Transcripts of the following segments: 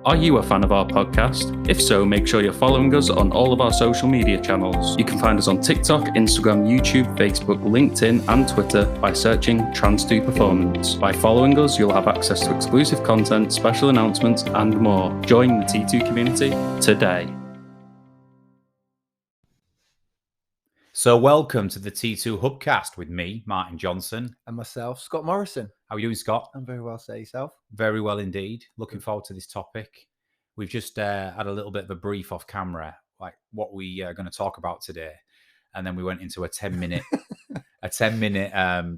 Are you a fan of our podcast? If so, make sure you're following us on all of our social media channels. You can find us on TikTok, Instagram, YouTube, Facebook, LinkedIn, and Twitter by searching Trans2 Performance. By following us, you'll have access to exclusive content, special announcements, and more. Join the T2 community today. So welcome to the T2 Hubcast with me, Martin Johnson. And myself, Scott Morrison. How are you doing, Scott? I'm very well, say yourself. Very well indeed. Looking forward to this topic. We've just had a little bit of a brief off camera, like what we are going to talk about today. And then we went into a 10-minute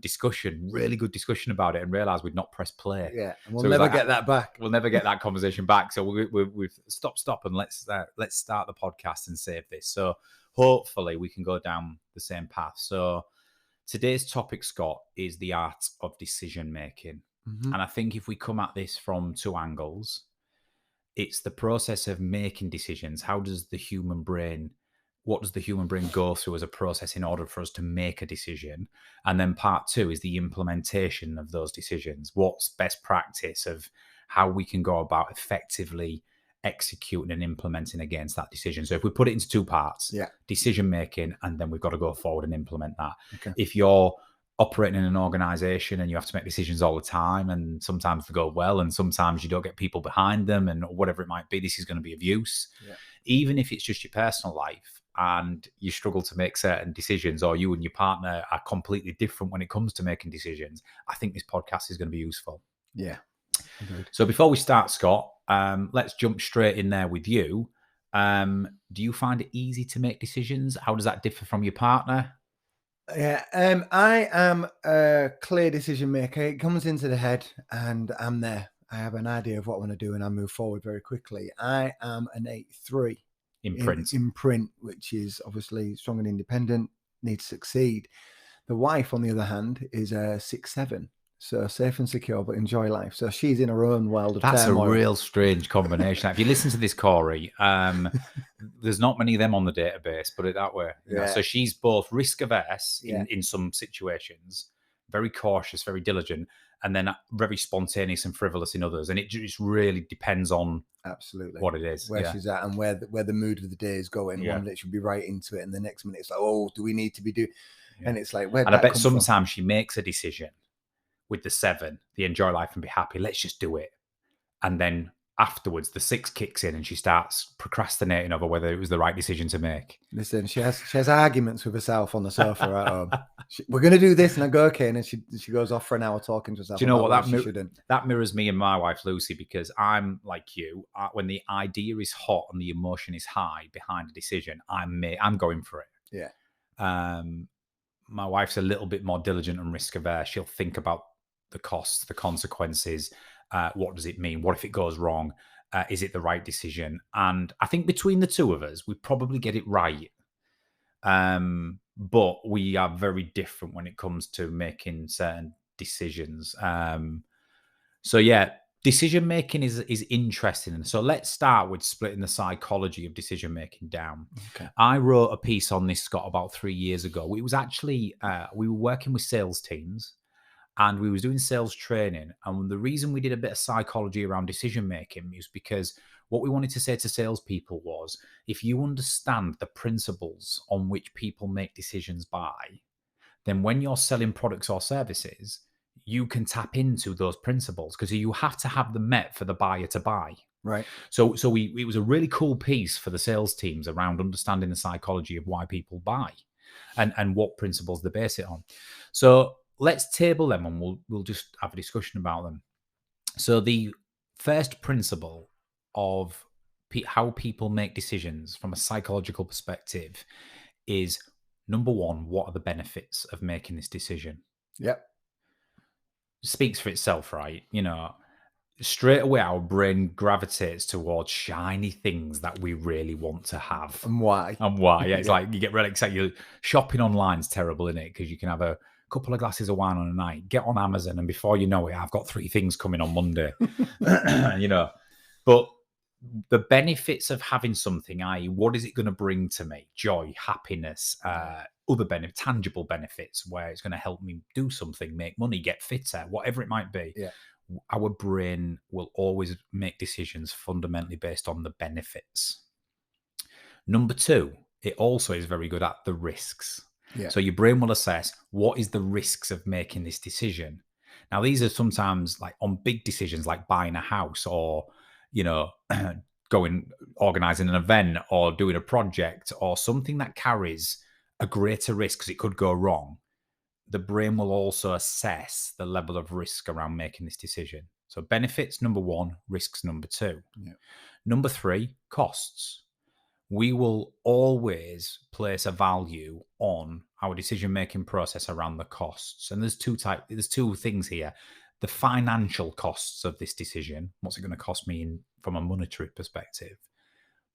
discussion, really good discussion about it, and realised we'd not pressed play. Yeah, and we'll never get that back. We'll never get that conversation back. So we've stop, and let's start the podcast and save this. So hopefully we can go down the same path. So today's topic, Scott, is the art of decision making. Mm-hmm. And I think if we come at this from two angles, it's the process of making decisions. What does the human brain go through as a process in order for us to make a decision? And then part two is the implementation of those decisions. What's best practice of how we can go about effectively executing and implementing against that decision. So if we put it into two parts, decision making, and then we've got to go forward and implement that. Okay. If you're operating in an organization and you have to make decisions all the time, and sometimes they go well and sometimes you don't get people behind them and whatever it might be, this is going to be of use. Yeah. Even if it's just your personal life and you struggle to make certain decisions, or you and your partner are completely different when it comes to making decisions, I think this podcast is going to be useful. Yeah. Agreed. So before we start, Scott, let's jump straight in there with you. Do you find it easy to make decisions? How does that differ from your partner? Yeah, I am a clear decision maker. It comes into the head and I'm there. I have an idea of what I want to do and I move forward very quickly. I am an 8-3 in print, which is obviously strong and independent, needs to succeed. The wife, on the other hand, is a 6-7. So safe and secure, but enjoy life. So she's in her own world of That's turmoil. A real strange combination. If you listen to this, Corey, there's not many of them on the database, put it that way. Yeah. So she's both risk averse in some situations, very cautious, very diligent, and then very spontaneous and frivolous in others. And it just really depends on absolutely what it is, where she's at and where the mood of the day is going. Yeah. One minute she'll be right into it, and the next minute it's like, oh, do we need to be doing? Yeah. And it's like, where? And I bet sometimes she makes a decision with the 7, the enjoy life and be happy, let's just do it. And then afterwards, the 6 kicks in and she starts procrastinating over whether it was the right decision to make. Listen, she has arguments with herself on the sofa at home. We're going to do this, and I go, okay, and then she goes off for an hour talking to herself. Do you know what? That mirrors me and my wife, Lucy, because I'm like you. When the idea is hot and the emotion is high behind a decision, I'm going for it. Yeah. My wife's a little bit more diligent and risk averse. She'll think about the costs, the consequences. What does it mean? What if it goes wrong? Is it the right decision? And I think between the two of us, we probably get it right. But we are very different when it comes to making certain decisions. So yeah, decision making is interesting. So let's start with splitting the psychology of decision making down. Okay. I wrote a piece on this, Scott, about 3 years ago. It was actually we were working with sales teams. And we was doing sales training. And the reason we did a bit of psychology around decision making is because what we wanted to say to salespeople was, if you understand the principles on which people make decisions by, then when you're selling products or services, you can tap into those principles because you have to have them met for the buyer to buy. Right. So it was a really cool piece for the sales teams around understanding the psychology of why people buy and what principles they base it on. So let's table them and we'll just have a discussion about them. So the first principle of how people make decisions from a psychological perspective is, number one, what are the benefits of making this decision? Yep. It speaks for itself, right? You know, straight away our brain gravitates towards shiny things that we really want to have. And why? Yeah, it's like you get really excited. Shopping online's terrible, isn't it? Because you can have a couple of glasses of wine on a night, get on Amazon, and before you know it, I've got 3 things coming on Monday. You know, but the benefits of having something, i.e., what is it going to bring to me? Joy, happiness, other tangible benefits where it's going to help me do something, make money, get fitter, whatever it might be. Yeah. our brain will always make decisions fundamentally based on the benefits. Number two, it also is very good at the risks. Yeah. So your brain will assess what is the risks of making this decision. Now, these are sometimes like on big decisions like buying a house or, organizing an event or doing a project or something that carries a greater risk because it could go wrong. The brain will also assess the level of risk around making this decision. So benefits, number one, risks, number two. Yeah. Number three, costs. We will always place a value on our decision-making process around the costs. And there's two things here. The financial costs of this decision, what's it going to cost me from a monetary perspective?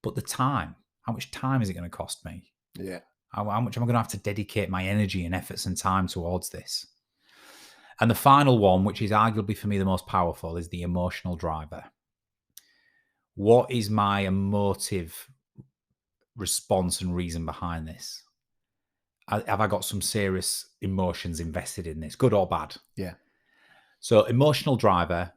But the time, how much time is it going to cost me? Yeah. How much am I going to have to dedicate my energy and efforts and time towards this? And the final one, which is arguably for me the most powerful, is the emotional driver. What is my emotive response and reason behind this? Have I got some serious emotions invested in this, good or bad? Yeah. So emotional driver,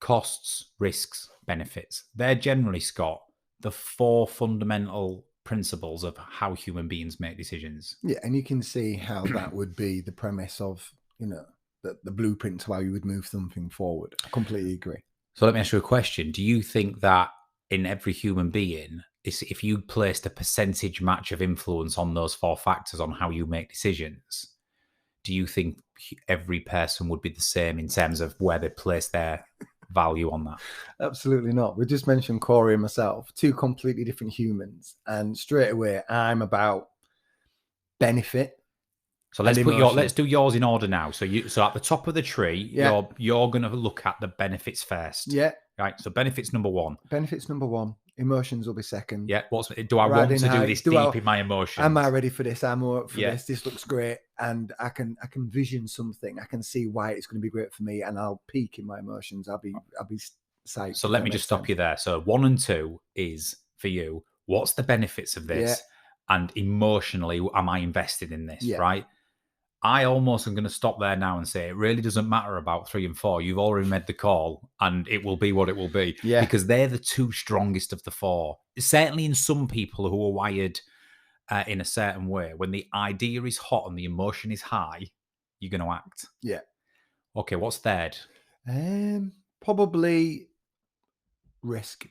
costs, risks, benefits. They're generally, Scott, the four fundamental principles of how human beings make decisions. Yeah, and you can see how that would be the premise of, the blueprint to how you would move something forward. I completely agree. So let me ask you a question. Do you think that in every human being, if you placed a percentage match of influence on those four factors on how you make decisions, do you think every person would be the same in terms of where they place their value on that? Absolutely not. We just mentioned Corey and myself, two completely different humans, and straight away I'm about benefit. So let's do yours in order now. So at the top of the tree, you're going to look at the benefits first. Yeah. Right. So benefits number one. Emotions will be second. Yeah. Do I want to do this deep in my emotions? Am I ready for this? I'm up for this. This looks great, and I can vision something. I can see why it's going to be great for me, and I'll peak in my emotions. I'll be psyched. So let me just stop you there. So 1 and 2 is for you. What's the benefits of this? Yeah. And emotionally, am I invested in this? Yeah. Right. I almost am going to stop there now and say it really doesn't matter about 3 and 4. You've already made the call and it will be what it will be. Yeah. Because they're the two strongest of the 4. Certainly in some people who are wired in a certain way, when the idea is hot and the emotion is high, you're going to act. Yeah. Okay, what's third? Probably risk.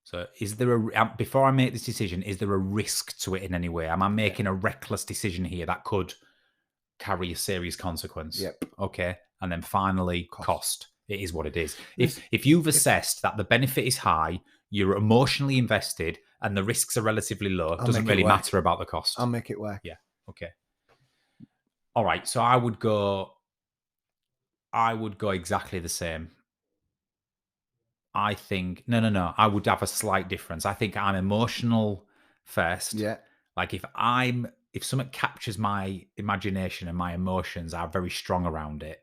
So is there before I make this decision, is there a risk to it in any way? Am I making a reckless decision here that could carry a serious consequence? Yep. Okay. And then finally, cost. It is what it is. If you've assessed that the benefit is high, you're emotionally invested, and the risks are relatively low, it doesn't really matter about the cost. I'll make it work. Yeah. Okay. All right. So I would go exactly the same. I think no. I would have a slight difference. I think I'm emotional first. Yeah. Like if something captures my imagination and my emotions are very strong around it,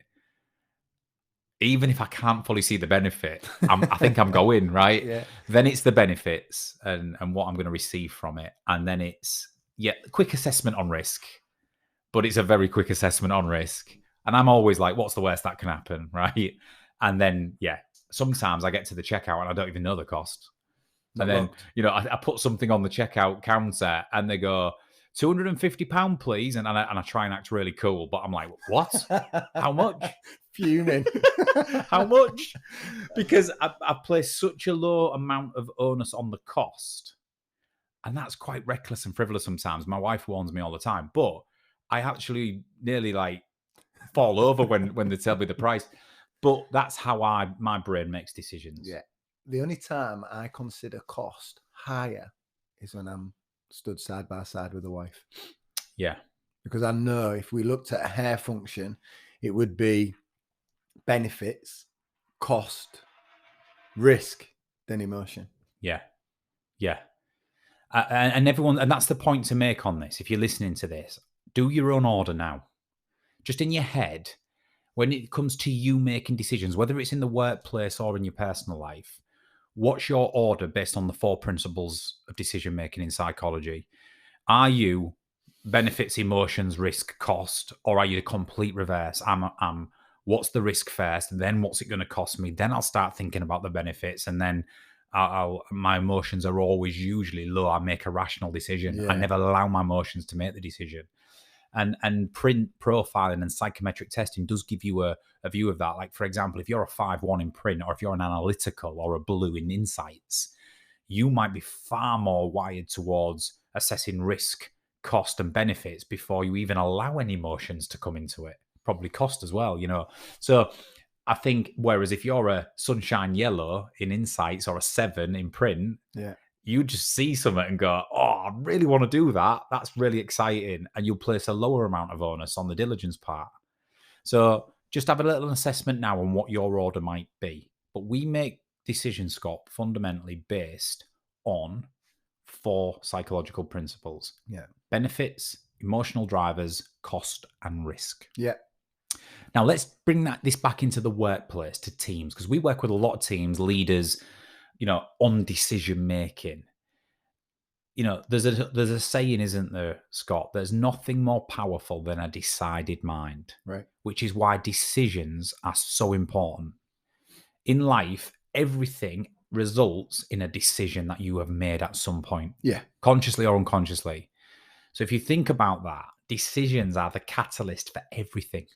even if I can't fully see the benefit, I think I'm going, right? Yeah. Then it's the benefits and what I'm going to receive from it. And then it's, quick assessment on risk, but it's a very quick assessment on risk. And I'm always like, what's the worst that can happen, right? And then, sometimes I get to the checkout and I don't even know the cost. And then, I put something on the checkout counter and they go, £250, please. And I try and act really cool, but I'm like, what? How much? Fuming. How much? Because I place such a low amount of onus on the cost. And that's quite reckless and frivolous sometimes. My wife warns me all the time, but I actually nearly fall over when they tell me the price. But that's how my brain makes decisions. Yeah. The only time I consider cost higher is when I'm stood side by side with a wife. Yeah. Because I know if we looked at a hair function, it would be benefits, cost, risk, then emotion. Yeah. Yeah. And everyone, and that's the point to make on this. If you're listening to this, do your own order now. Just in your head, when it comes to you making decisions, whether it's in the workplace or in your personal life, what's your order based on the 4 principles of decision making in psychology? Are you benefits, emotions, risk, cost, or are you the complete reverse? I'm what's the risk first, then what's it going to cost me, then I'll start thinking about the benefits, and then my emotions are always usually low. I make a rational decision. I never allow my emotions to make the decision. And print profiling and psychometric testing does give you a view of that. Like, for example, if you're a 5-1 in print, or if you're an analytical or a blue in insights, you might be far more wired towards assessing risk, cost, and benefits before you even allow any emotions to come into it. Probably cost as well, So I think, whereas if you're a sunshine yellow in insights or a 7 in print, you just see something and go, oh, I really want to do that. That's really exciting. And you'll place a lower amount of onus on the diligence part. So just have a little assessment now on what your order might be. But we make decisions, Scott, fundamentally based on 4 psychological principles. Benefits, emotional drivers, cost, and risk. Now let's bring this back into the workplace, to teams, because we work with a lot of teams, leaders, on decision making. There's a saying, isn't there, Scott? There's nothing more powerful than a decided mind. Right. Which is why decisions are so important. In life, everything results in a decision that you have made at some point. Consciously or unconsciously. So if you think about that, decisions are the catalyst for everything.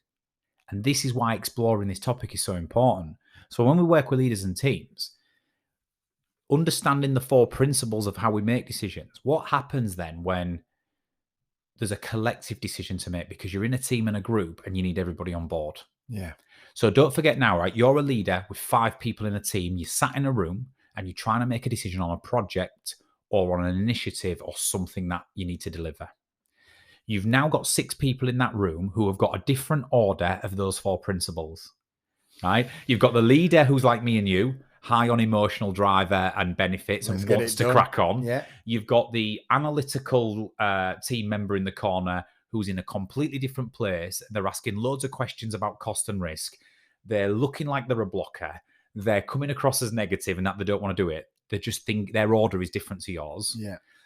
And this is why exploring this topic is so important. So when we work with leaders and teams, understanding the 4 principles of how we make decisions, what happens then when there's a collective decision to make, because you're in a team and a group and you need everybody on board? So don't forget now, right? You're a leader with 5 people in a team. You sat in a room and you're trying to make a decision on a project or on an initiative or something that you need to deliver. You've now got 6 people in that room who have got a different order of those 4 principles, right? You've got the leader who's like me and you, high on emotional driver and benefits and wants to crack on. You've got the analytical team member in the corner who's in a completely different place. They're asking loads of questions about cost and risk. They're looking like they're a blocker. They're coming across as negative and that they don't want to do it. They just think their order is different to yours.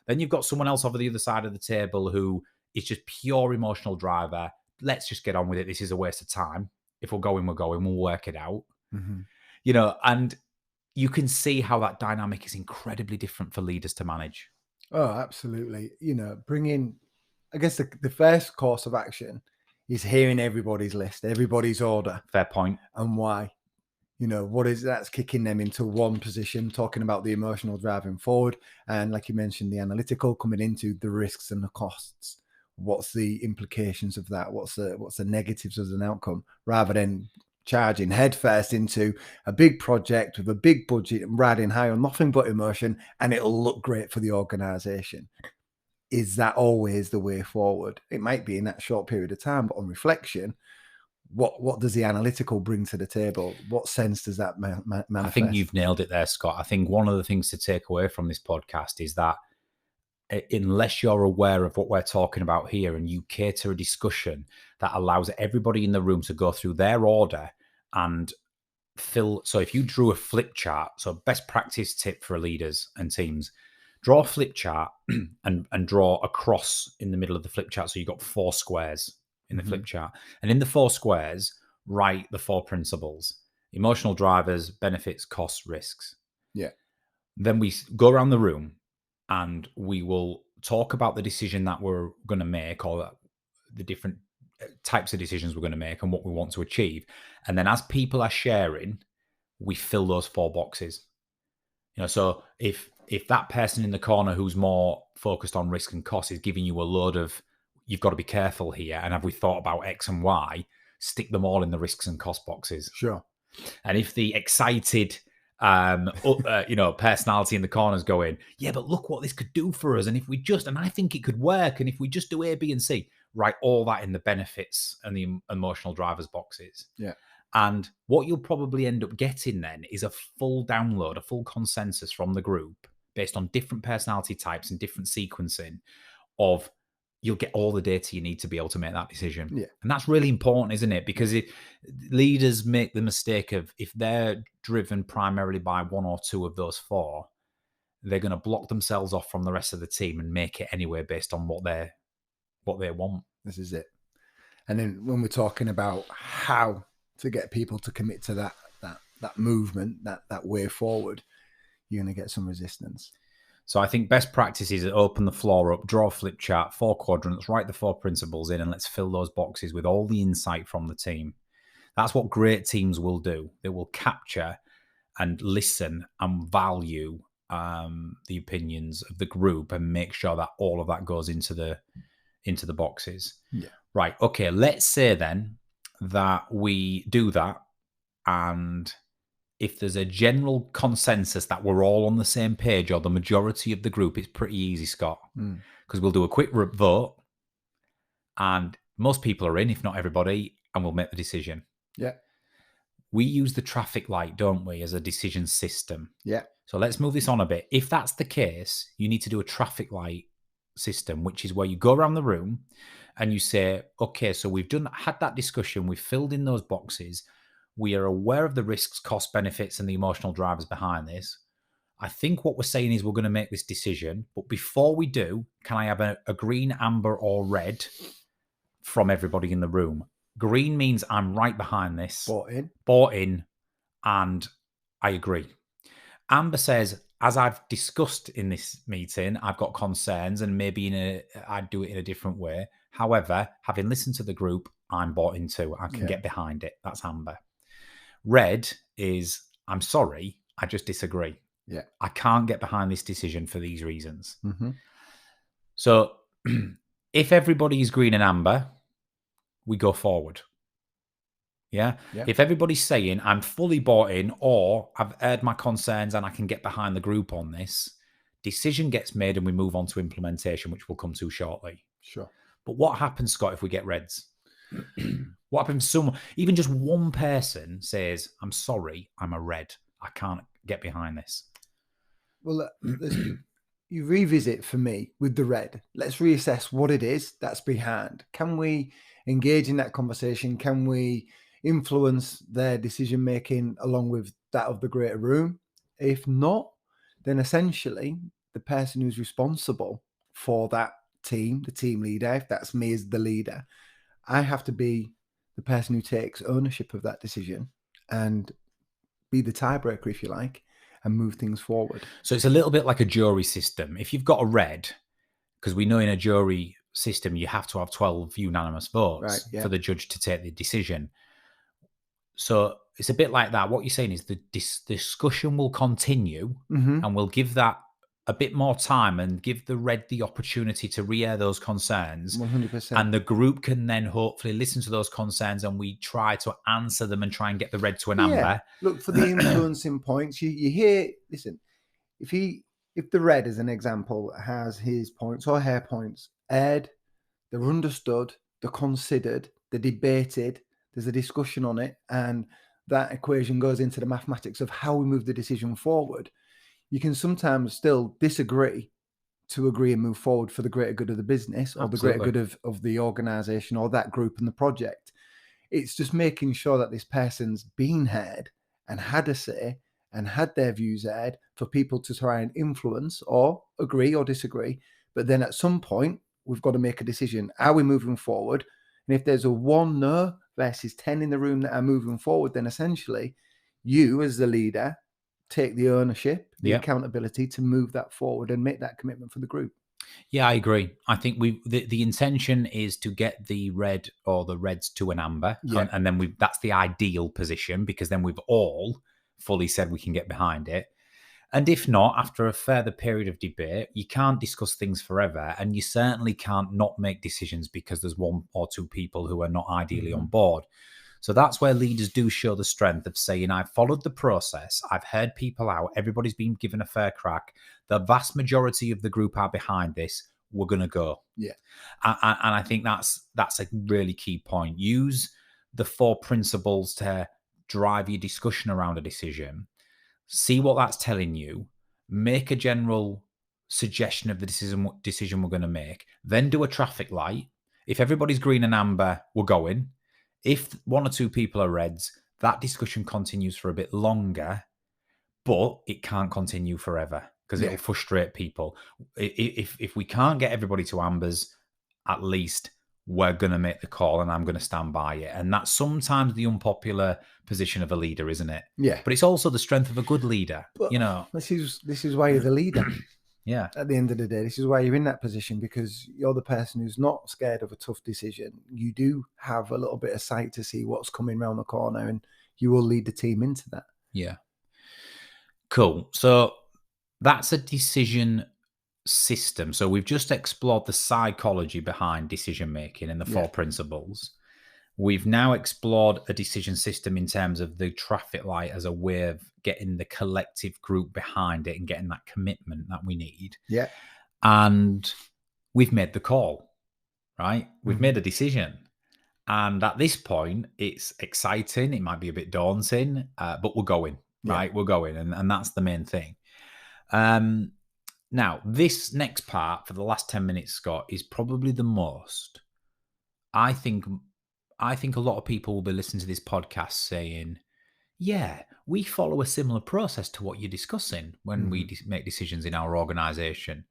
Then you've got someone else over the other side of the table who is just pure emotional driver. Let's just get on with it. This is a waste of time. If we're going, we're going. We'll work it out. And you can see how that dynamic is incredibly different for leaders to manage. Oh, absolutely. Bringing, I guess the first course of action is hearing everybody's list, everybody's order. Fair point. And why. What is that's kicking them into one position, talking about the emotional driving forward. And like you mentioned, the analytical coming into the risks and the costs. What's the implications of that? What's the negatives as an outcome, rather than charging headfirst into a big project with a big budget and riding high on nothing but emotion, and it'll look great for the organization. Is that always the way forward? It might be in that short period of time, but on reflection, what does the analytical bring to the table? What sense does that manifest? I think you've nailed it there, Scott. I think one of the things to take away from this podcast is that unless you're aware of what we're talking about here and you cater a discussion that allows everybody in the room to go through their order and fill. So if you drew a flip chart, so best practice tip for leaders and teams, draw a flip chart and draw a cross in the middle of the flip chart. So you've got 4 squares in the flip chart. And in the 4 squares, write the 4 principles: emotional drivers, benefits, costs, risks. Then we go around the room and we will talk about the decision that we're going to make, or the different types of decisions we're going to make and what we want to achieve. And then as people are sharing, we fill those 4 boxes. So if that person in the corner who's more focused on risk and cost is giving you a load of, you've got to be careful here, and have we thought about X and Y, stick them all in the risks and cost boxes. Sure. And if the excited personality in the corner's going, yeah, but look what this could do for us, and if we just, and I think it could work, and if we just do A, B, and C, write all that in the benefits and the emotional drivers boxes. And what you'll probably end up getting then is a full download, a full consensus from the group based on different personality types and different sequencing of, you'll get all the data you need to be able to make that decision. And that's really important, isn't it? Because if leaders make the mistake of, if they're driven primarily by 1 or 2 of those 4, they're going to block themselves off from the rest of the team and make it anyway based on what they want. This is it. And then when we're talking about how to get people to commit to that movement, that way forward, you're going to get some resistance. So I think best practice is open the floor up, draw a flip chart, 4 quadrants, write the 4 principles in, and let's fill those boxes with all the insight from the team. That's what great teams will do. They will capture and listen and value the opinions of the group and make sure that all of that goes into the boxes. Yeah. Right. Okay. Let's say then that we do that, and if there's a general consensus that we're all on the same page, or the majority of the group, it's pretty easy, Scott, because we'll do a quick vote, and most people are in, if not everybody, and we'll make the decision. Yeah. We use the traffic light, don't we, as a decision system? Yeah. So let's move this on a bit. If that's the case, you need to do a traffic light system, which is where you go around the room and you say, okay, so we've had that discussion, we've filled in those boxes, we are aware of the risks, cost, benefits, and the emotional drivers behind this. I think what we're saying is we're going to make this decision, but before we do, can I have a green, amber, or red from everybody in the room? Green means I'm right behind this. Bought in, and I agree. Amber says, as I've discussed in this meeting, I've got concerns, and maybe I'd do it in a different way. However, having listened to the group, I'm bought into. I can get behind it. That's Amber. Red is, I'm sorry, I just disagree. Yeah. I can't get behind this decision for these reasons. Mm-hmm. So if everybody is green and amber, we go forward. Yeah? If everybody's saying I'm fully bought in, or I've heard my concerns and I can get behind the group on this, decision gets made and we move on to implementation, which we'll come to shortly. Sure. But what happens, Scott, if we get reds? What happens if even just one person says, I'm sorry, I'm a red. I can't get behind this. Well, you revisit for me with the red. Let's reassess what it is that's behind. Can we engage in that conversation? Can we influence their decision making along with that of the greater room? If not, then essentially the person who's responsible for that team, the team leader, if that's me as the leader, I have to be the person who takes ownership of that decision and be the tiebreaker, if you like, and move things forward. So it's a little bit like a jury system. If you've got a red, because we know in a jury system you have to have 12 unanimous votes for the judge to take the decision. So it's a bit like that. What you're saying is the discussion will continue, and we'll give that a bit more time and give the red the opportunity to re-air those concerns. 100%. And the group can then hopefully listen to those concerns, and we try to answer them and try and get the red to an amber. Look for the influencing points. You hear, listen, if the red, as an example, has his points or her points aired, they're understood, they're considered, they're debated, there's a discussion on it, and that equation goes into the mathematics of how we move the decision forward. You can sometimes still disagree to agree and move forward for the greater good of the business or the greater good of the organization or that group and the project. It's just making sure that this person's been heard and had a say and had their views aired for people to try and influence or agree or disagree. But then at some point, we've got to make a decision. Are we moving forward? And if there's a 1 no versus 10 in the room that are moving forward, then essentially you as the leader take the ownership, the accountability to move that forward and make that commitment for the group. Yeah, I agree. I think the intention is to get the red or the reds to an amber, and then that's the ideal position, because then we've all fully said we can get behind it. And if not, after a further period of debate, you can't discuss things forever, and you certainly can't not make decisions because there's 1 or 2 people who are not ideally on board. So that's where leaders do show the strength of saying, I've followed the process, I've heard people out, everybody's been given a fair crack, the vast majority of the group are behind this, we're going to go. Yeah. And I think that's a really key point. Use the 4 principles to drive your discussion around a decision. See what that's telling you. Make a general suggestion of the decision we're going to make. Then do a traffic light. If everybody's green and amber, we're going. If 1 or 2 people are reds, that discussion continues for a bit longer, but it can't continue forever because it'll frustrate people. If we can't get everybody to ambers, at least we're going to make the call and I'm going to stand by it. And that's sometimes the unpopular position of a leader, isn't it? Yeah. But it's also the strength of a good leader, But you know. this is why you're the leader. Yeah. At the end of the day, this is why you're in that position, because you're the person who's not scared of a tough decision. You do have a little bit of sight to see what's coming around the corner, and you will lead the team into that. Yeah. Cool. So that's a decision system. So we've just explored the psychology behind decision making and the 4 principles. We've now explored a decision system in terms of the traffic light as a way of getting the collective group behind it and getting that commitment that we need. Yeah. And we've made the call, right? We've made a decision. And at this point, it's exciting. It might be a bit daunting, but we're going, right? We're going. And that's the main thing. Now, this next part for the last 10 minutes, Scott, is probably the most. I think a lot of people will be listening to this podcast saying, yeah, we follow a similar process to what you're discussing when we make decisions in our organization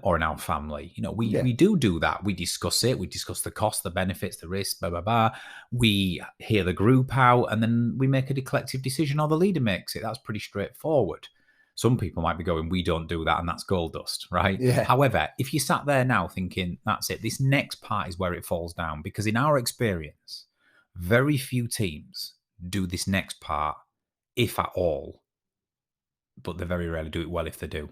or in our family. You know, we do that. We discuss it. We discuss the cost, the benefits, the risks, blah, blah, blah. We hear the group out, and then we make a collective decision, or the leader makes it. That's pretty straightforward. Some people might be going, we don't do that, and that's gold dust, right? Yeah. However, if you sat there now thinking, that's it, this next part is where it falls down, because in our experience, very few teams do this next part, if at all, but they very rarely do it well if they do.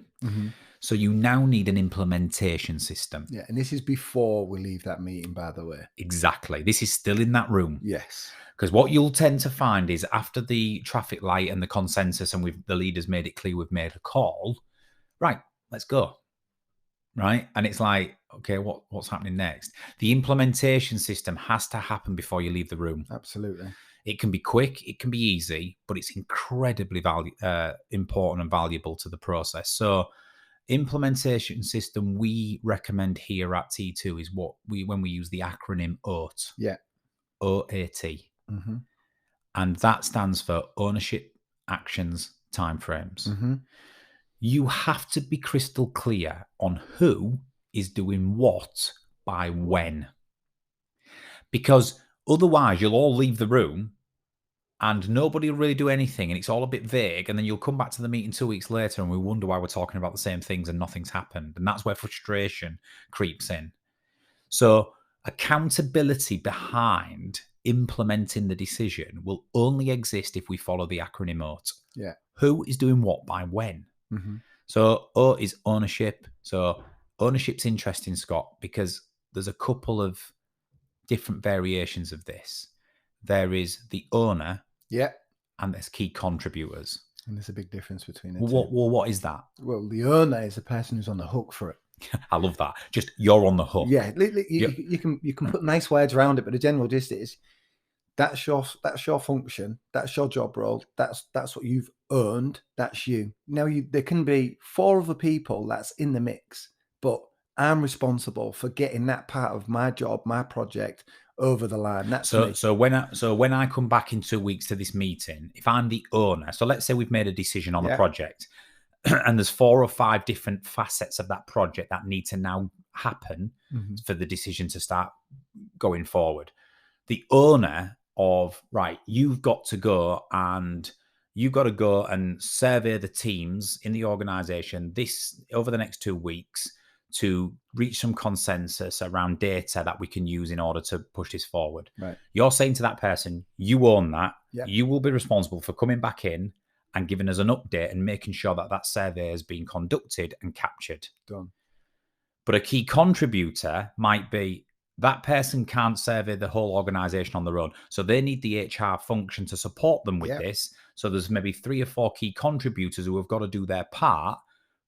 So you now need an implementation system. Yeah, and this is before we leave that meeting, by the way. Exactly. This is still in that room. Yes. Because what you'll tend to find is after the traffic light and the consensus and the leaders made it clear we've made a call, right, let's go. Right? And it's like, okay, what's happening next? The implementation system has to happen before you leave the room. Absolutely. It can be quick, it can be easy, but it's incredibly important and valuable to the process. So implementation system we recommend here at T2 is when we use the acronym OAT. Yeah. OAT. And that stands for ownership, actions, timeframes. You have to be crystal clear on who is doing what by when. Because otherwise you'll all leave the room and nobody will really do anything, and it's all a bit vague, and then you'll come back to the meeting 2 weeks later and we wonder why we're talking about the same things and nothing's happened. And that's where frustration creeps in. So accountability behind implementing the decision will only exist if we follow the acronym OAT. Yeah. Who is doing what by when? So O is ownership. So ownership's interesting, Scott, because there's a couple of different variations of this. There is the owner. Yeah. And there's key contributors. And there's a big difference between the two. What is that? Well, the owner is the person who's on the hook for it. I love that. Just you're on the hook. Yeah, you can put nice words around it, but the general gist is that's your function, that's your job role, that's what you've earned, that's you. Now there can be 4 other people that's in the mix, but I'm responsible for getting that part of my job, my project over the line. That's me. So when I come back in 2 weeks to this meeting, if I'm the owner, so let's say we've made a decision on a project. And there's 4 or 5 different facets of that project that need to now happen for the decision to start going forward. The owner of, right, you've got to go and survey the teams in the organization over the next 2 weeks to reach some consensus around data that we can use in order to push this forward. Right. You're saying to that person, you own that. Yep. You will be responsible for coming back in and giving us an update and making sure that survey has been conducted and captured. Done. But a key contributor might be that person can't survey the whole organization on their own. So they need the HR function to support them with this. So there's maybe 3 or 4 key contributors who have got to do their part,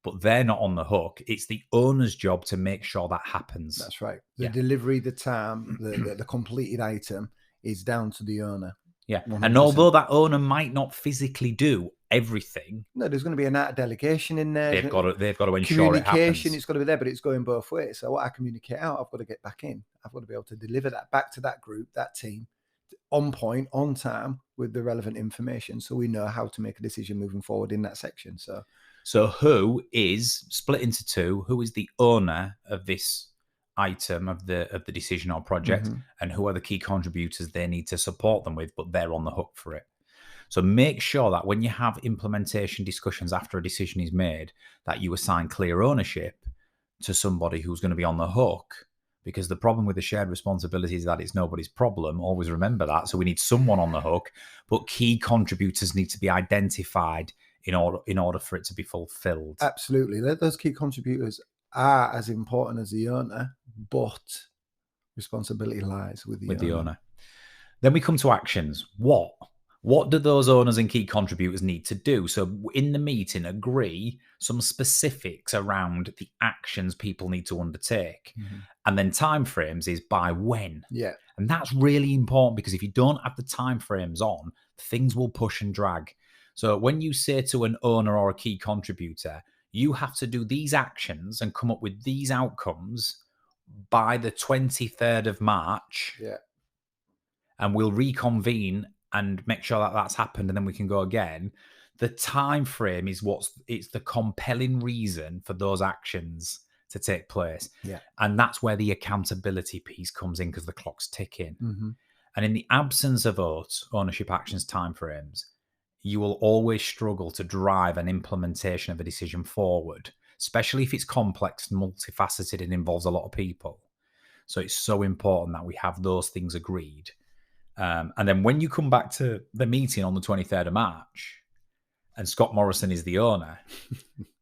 but they're not on the hook. It's the owner's job to make sure that happens. That's right. The delivery, the time, the completed item is down to the owner. Yeah. 100%. And although that owner might not physically do everything, no, there's going to be an art of delegation in there. They've got to ensure it happens. Communication, it's got to be there, but it's going both ways. So what I communicate out, I've got to get back in. I've got to be able to deliver that back to that group, that team, on point, on time, with the relevant information, so we know how to make a decision moving forward in that section. So who is split into 2? Who is the owner of this item of the decision or project, and who are the key contributors they need to support them with, but they're on the hook for it. So make sure that when you have implementation discussions after a decision is made, that you assign clear ownership to somebody who's going to be on the hook. Because the problem with the shared responsibility is that it's nobody's problem. Always remember that. So we need someone on the hook, but key contributors need to be identified in order for it to be fulfilled. Absolutely. Those key contributors are as important as the owner, but responsibility lies with the owner. Then we come to actions. What do those owners and key contributors need to do? So in the meeting, agree some specifics around the actions people need to undertake. And then timeframes is by when. Yeah. And that's really important, because if you don't have the timeframes on, things will push and drag. So when you say to an owner or a key contributor, you have to do these actions and come up with these outcomes by the 23rd of March. Yeah. And we'll reconvene and make sure that that's happened, and then we can go again. The time frame is it's the compelling reason for those actions to take place. Yeah. And that's where the accountability piece comes in, because the clock's ticking. And in the absence of ownership actions timeframes, you will always struggle to drive an implementation of a decision forward, especially if it's complex and multifaceted and involves a lot of people. So it's so important that we have those things agreed. And then when you come back to the meeting on the 23rd of March, and Scott Morrison is the owner,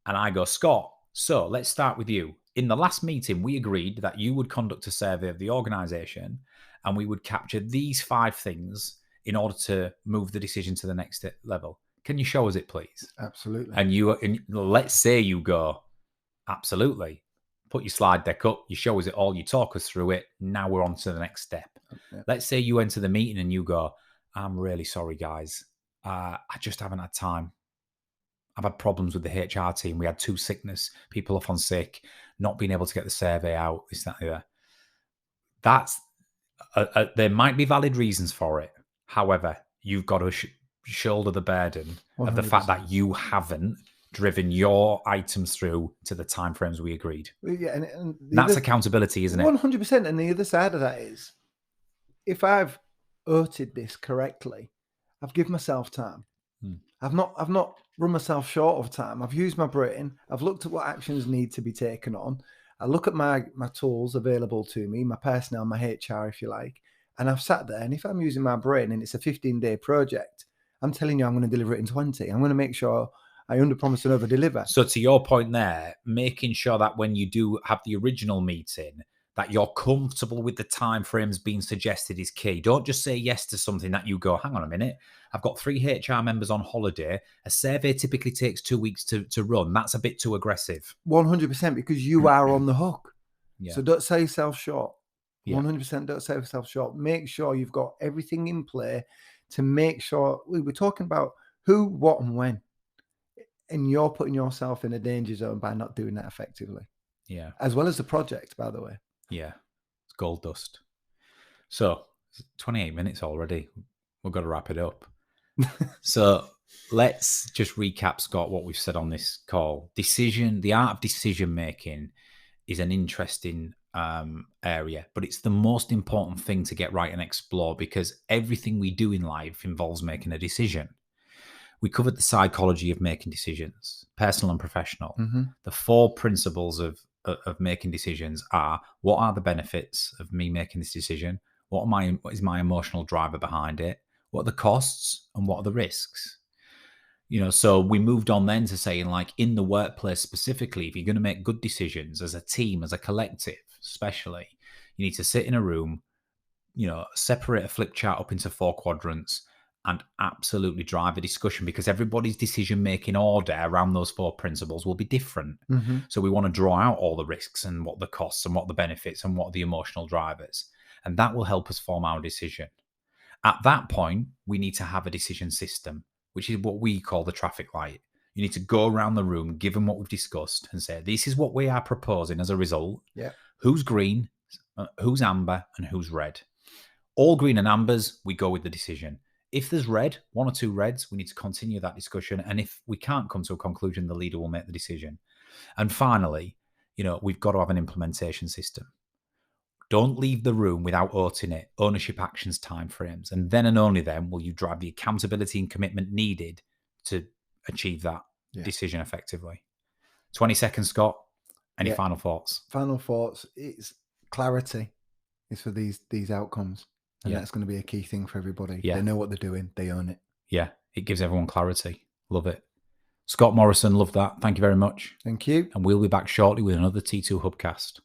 and I go, Scott, so let's start with you. In the last meeting, we agreed that you would conduct a survey of the organization, and we would capture these 5 things in order to move the decision to the next level. Can you show us it, please? Absolutely. And let's say you go, absolutely. Put your slide deck up, you show us it all, you talk us through it. Now we're on to the next step. Yeah. Let's say you enter the meeting and you go, I'm really sorry, guys. I just haven't had time. I've had problems with the HR team. We had 2 sickness, people off on sick, not being able to get the survey out, this, that, and the other. That's, there might be valid reasons for it. However, you've got to shoulder the burden 100%. Of the fact that you haven't driven your items through to the timeframes we agreed. Yeah, and that's accountability, isn't it? 100%. And the other side of that is, if I've OT'd this correctly, I've given myself time. I've not run myself short of time. I've used my brain. I've looked at what actions need to be taken on. I look at my tools available to me, my personnel, my HR, if you like, and I've sat there. And if I'm using my brain and it's a 15-day project, I'm telling you I'm going to deliver it in 20. I'm going to make sure I under-promise and over-deliver. So to your point there, making sure that when you do have the original meeting, that you're comfortable with the timeframes being suggested is key. Don't just say yes to something that you go, hang on a minute, I've got 3 HR members on holiday. A survey typically takes 2 weeks to run. That's a bit too aggressive. 100%, because you are on the hook. Yeah. So don't sell yourself short. Yeah. 100% don't sell yourself short. Make sure you've got everything in play to make sure we're talking about who, what, and when. And you're putting yourself in a danger zone by not doing that effectively. Yeah. As well as the project, by the way. Yeah. It's gold dust. So 28 minutes already. We've got to wrap it up. So let's just recap, Scott, what we've said on this call. The art of decision making is an interesting area, but it's the most important thing to get right and explore, because everything we do in life involves making a decision. We covered the psychology of making decisions, personal and professional. The 4 principles of making decisions are: what are the benefits of me making this decision? What is my emotional driver behind it? What are the costs and what are the risks? So we moved on then to saying, like, in the workplace specifically, if you're going to make good decisions as a team, as a collective, especially, you need to sit in a room, separate a flip chart up into 4 quadrants and absolutely drive a discussion, because everybody's decision-making order around those 4 principles will be different. So we want to draw out all the risks and what the costs and what the benefits and what the emotional drivers, and that will help us form our decision. At that point, we need to have a decision system, which is what we call the traffic light. You need to go around the room, given what we've discussed, and say, this is what we are proposing as a result. Yeah. Who's green, who's amber, and who's red? All green and ambers, we go with the decision. If there's red, 1 or 2 reds, we need to continue that discussion. And if we can't come to a conclusion, the leader will make the decision. And finally, we've got to have an implementation system. Don't leave the room without ownership actions timeframes. And then and only then will you drive the accountability and commitment needed to achieve that decision effectively. 20 seconds, Scott. Any final thoughts? Final thoughts. It's clarity is for these outcomes. And that's going to be a key thing for everybody. They know what they're doing. They own it. Yeah, it gives everyone clarity. Love it. Scott Morrison, love that. Thank you very much. Thank you. And we'll be back shortly with another T2 Hubcast.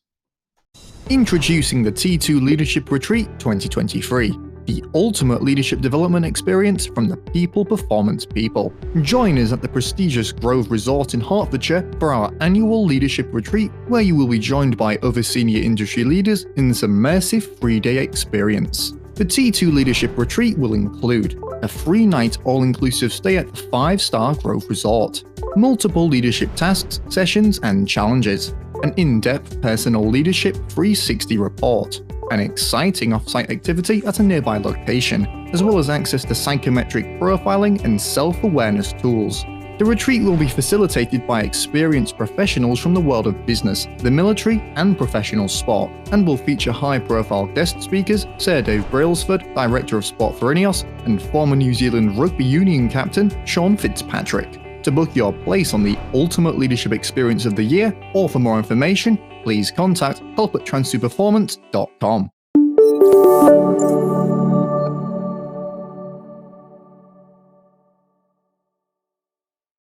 Introducing the T2 Leadership Retreat 2023, the ultimate leadership development experience from the people performance people. Join us at the prestigious Grove Resort in Hertfordshire for our annual leadership retreat, where you will be joined by other senior industry leaders in this immersive 3-day experience. The T2 Leadership Retreat will include a 3-night all-inclusive stay at the 5-star Grove Resort, multiple leadership tasks, sessions and challenges, an in-depth personal leadership 360 report, an exciting off-site activity at a nearby location, as well as access to psychometric profiling and self-awareness tools. The retreat will be facilitated by experienced professionals from the world of business, the military and professional sport, and will feature high-profile guest speakers Sir Dave Brailsford, Director of Sport for Ineos, and former New Zealand Rugby Union captain Sean Fitzpatrick. To book your place on the ultimate leadership experience of the year, or for more information, please contact help@trans2performance.com.